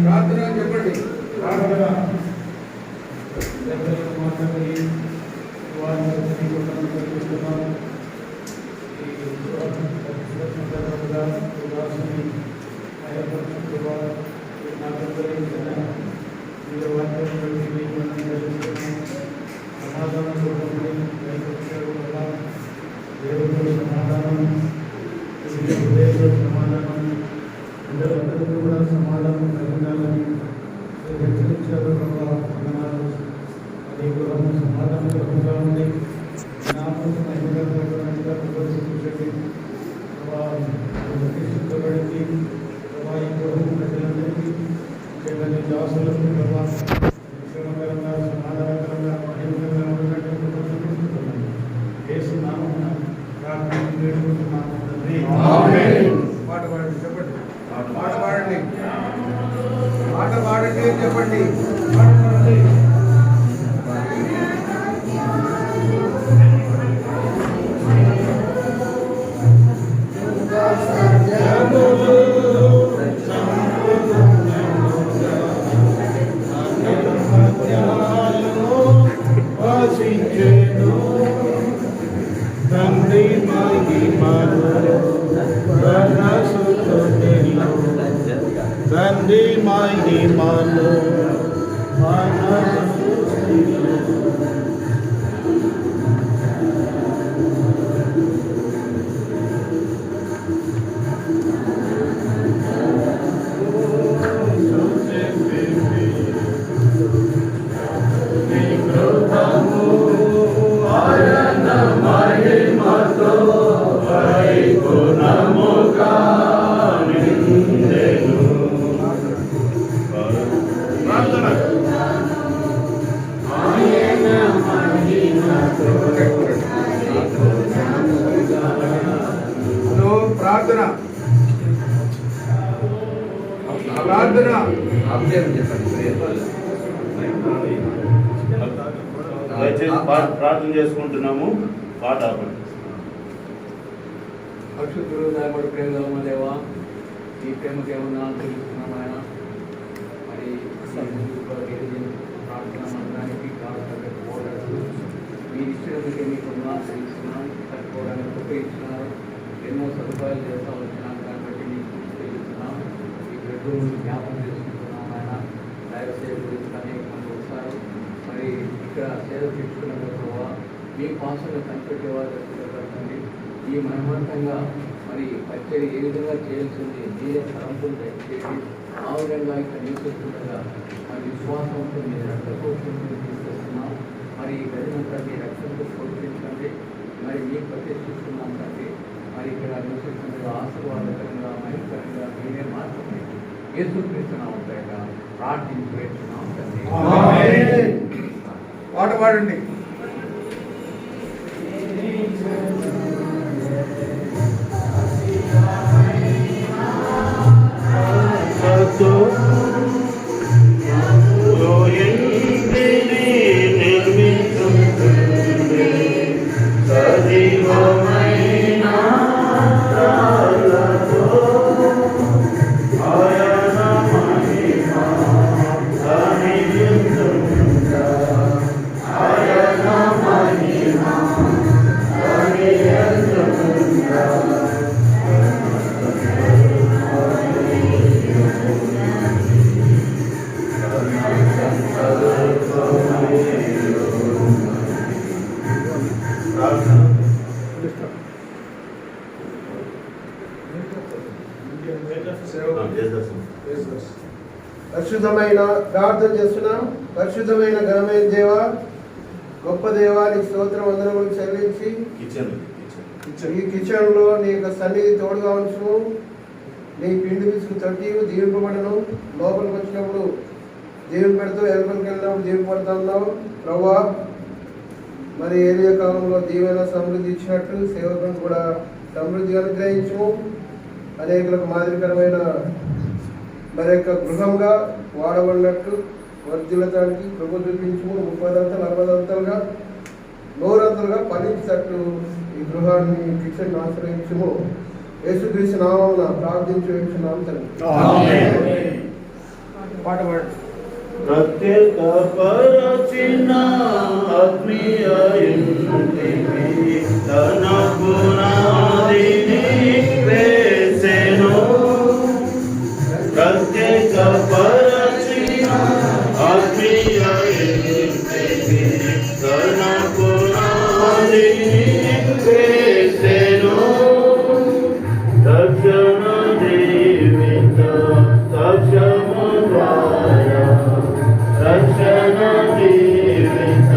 ప్రార్థన చెప్పండి. అందరూ కూడా సమాధానం కలగాలని హెచ్చరించారు. అది గృహము సమాధానకరంగా ఉంది. నామకు మహిమకరంగా ప్రదర్శించండి. ప్రతిష్ఠించబడింది. ఈ గృహము ప్రజలందరికీ చెల్లని దాసులకు క్షేమకరంగా సమాధానకరంగా మహిమకరంగా ఉన్నట్టు ప్రదర్శిస్తున్నాను. యేసు నామమున ప్రార్థన వేడుకుంటున్నాము తండ్రి. పాట పాడండి చెప్పండి. పాట పాడండి. పాట పాడండి అని చెప్పండి. పాట పాడండి. తండ్రి మహిమలో ప్రార్థన ప్రార్థన చేసుకుంటున్నాము. పాట పరిశుద్ధుడు దయపడి ప్రేమ దేవా, ఈ ప్రేమకి ఏమన్నా తెలుస్తున్నాం ఆయన. మరి ప్రార్థన మందిరానికి పోరాడు మీరు ఇచ్చినందుకే మీకు తెలుస్తున్నాం. కట్టుకోవడానికి ఉపయోగించినారు. ఎన్నో సదుపాయాలు చేస్తూ వచ్చినాం. దాన్ని బట్టి మీకు తెలుస్తున్నాం. ఈ బెడ్రూమ్ జ్ఞాపకం చేసుకుంటున్నాం ఆయన. దయచేసి అనేక మంది వస్తారు. మరి ఇక్కడ సేవ తీసుకున్న ప్రభావ మీ పాసలు కనిపెట్టేవారు కట్టండి. ఈ మహిమంతంగా మరి పరిచయం ఏ విధంగా చేయాల్సింది మీరే తరంపులు దయచేసి ఆ విధంగా ఇక్కడ నివసిస్తుండగా మరి విశ్వాసంతో మీరు రక్తపోషణను తీసుకొస్తున్నాం. మరి ఈ గదినంతా మీ రక్తంతో పోషించండి. మరి మీకు ప్రతిష్ఠిస్తున్నాం తండ్రి. మరి ఇక్కడ నివసిస్తుండగా ఆశీర్వాదకరంగా మహిమకరంగా మీరే మాత్రమే యేసుక్రీస్తున్నాం ఉంటాయిగా ప్రార్థించి వేస్తున్నాం తండ్రి. పాట పాడండి. పరిశుద్ధమైన ప్రార్థన చేస్తున్నాం. పరిశుద్ధమైన ఘనమైన దేవ, గొప్ప దేవానికి స్తోత్రం వందనములు చెల్లించి ఈ కిచెన్ లో నీ యొక్క సన్నిధి తోడుగా ఉంచును. నీ పిండి విసుగు తట్టి దీవింపబడను. లోపలికి వచ్చినప్పుడు దీవెన పెడుతూ ఎలుకలకు వెళ్ళినప్పుడు దీవింపబడుతున్నావు ప్రభా. మరి ఏరియా కాలంలో దీవెన సమృద్ధి ఇచ్చినట్టు సేవకులను కూడా సమృద్ధి అనుగ్రహించము. అనేకులకు మాదిరికరమైన మరి యొక్క గృహంగా వాడబడినట్టు వర్ధిల్లటానికి కృప చూపించము. 30 అంతలు 60 అంతలుగా 100 అంతలుగా ఫలించేటట్లు ఈ గృహాన్ని కిచెన్ ఆశ్రయించము. యేసుక్రీస్తు నామమున ప్రార్థించి వేడుచున్నాము తండ్రి. పాట పాడండి. ప్రత్యేక పరచిన ఆత్మీయ ఇంటికి తన పునాదిని వేసెను. ప్రత్యేక పరచిన ఆత్మీయ ఇంటికి తన పునాదిని వేసెను. తక్షణ జీవిత సాక్ష్యము ద్వారా రక్షణ జీవిత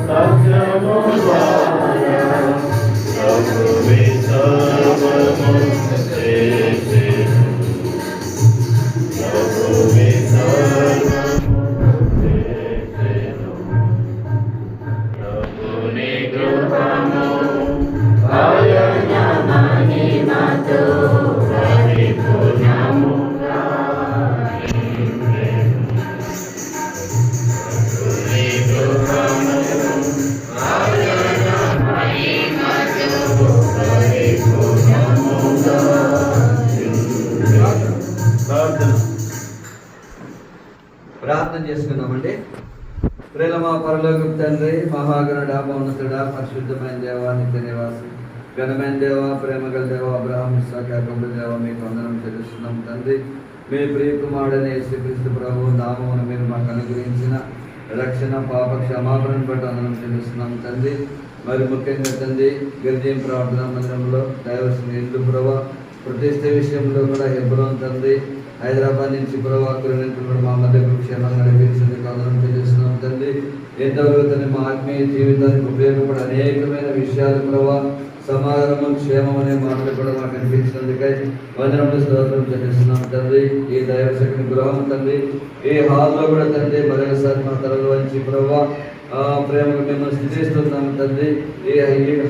సాక్ష్యము ద్వారా ప్రభువే సర్వము చేసెను. ప్రభువే సర్వము చేసెను. ప్రభుని కృపను ఆయన మహిమతో పరిపూర్ణముగా నిండెను. ప్రభుని కృపను ఆయన మహిమతో పరిపూర్ణముగా నిండెను. ప్రార్థన. ప్రార్థన చేసుకున్నామండి. ప్రేమ పరలోకపు తండ్రి, మహాగణుడా, మౌనతుడా, పరిశుద్ధమైన దేవ, నిత్య నివాసి, ఘనమైన దేవ, ప్రేమగల దేవ, అబ్రహాం, ఇస్సాకు, యాకోబు దేవ, మీకు వందనం చెల్లిస్తున్నాం తండ్రి. మీ ప్రియ కుమారుడైన యేసుక్రీస్తు ప్రభువు నామమున మీరు మాకు అనుగ్రహించిన రక్షణ పాప క్షమాపణను బట్టి వందనం చెల్లిస్తున్నాం తండ్రి. మరి ముఖ్యంగా తండ్రి గిరిజన ప్రార్థనా మందిరంలో దైవసం ఎందు ప్రభా ప్రతిష్ట విషయంలో కూడా హెబ్రోన్ తండ్రి హైదరాబాద్ నుంచి ప్రభా కూడా మా మధ్యకు క్షేమంగా నడిపించేందుకు వందనం చెల్లిస్తున్నాం తండ్రి. ఎంతవరకు తండ్రి మా ఆత్మీయ జీవితానికి ఉపయోగపడే అనేకమైన విషయాలు ప్రభా సమాధానము క్షేమం అనే మాటలు కూడా మాకు అనిపించినందుకై వందనములు స్తోత్రం చెల్లిస్తున్నాం తండ్రి. ఈ దైవశక్తి గృహం తండ్రి ఈ హాల్లో కూడా తండ్రి మరొకసారి మా తరలు వంచి ప్రభా ప్రేమగా మిమ్మల్ని స్థితిస్తున్నాము తండ్రి. ఈ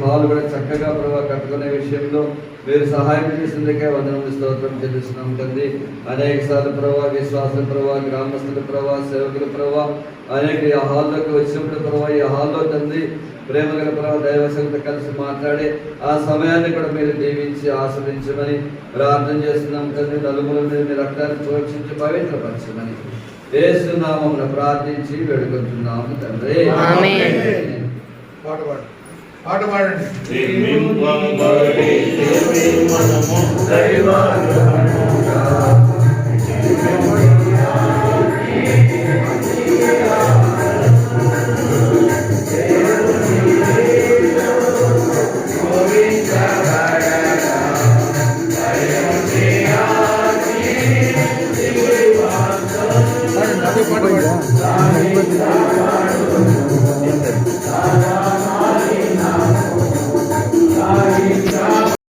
హాల్ కూడా చక్కగా ప్రభావ కట్టుకునే విషయంలో మీరు సహాయం చేసేందుకే వందనములు స్తోత్రం చెల్లిస్తున్నాం తండ్రి. అనేక సార్లు ప్రభావ విశ్వాసుల ప్రభావ గ్రామస్తుల ప్రభావ సేవకుల ప్రభావ అనేక ఈ హాల్లోకి వచ్చినప్పుడు ప్రభావ ఈ హాల్లో తండ్రి ప్రేమగల ప్రభావ దైవశక్తితో కలిసి మాట్లాడి ఆ సమయాన్ని కూడా మీరు దీవించి ఆస్వాదించమని ప్రార్థన చేస్తున్నాం తండ్రి. నలుగురు మీ రక్తాన్ని ప్రోక్షించి పవిత్రపరచమని యేసు నామమున ప్రార్థించి వేడుకుంటున్నాము తండ్రి. పాట పాడండి. పాట పాడండి. మనము దైవానుగ్రహం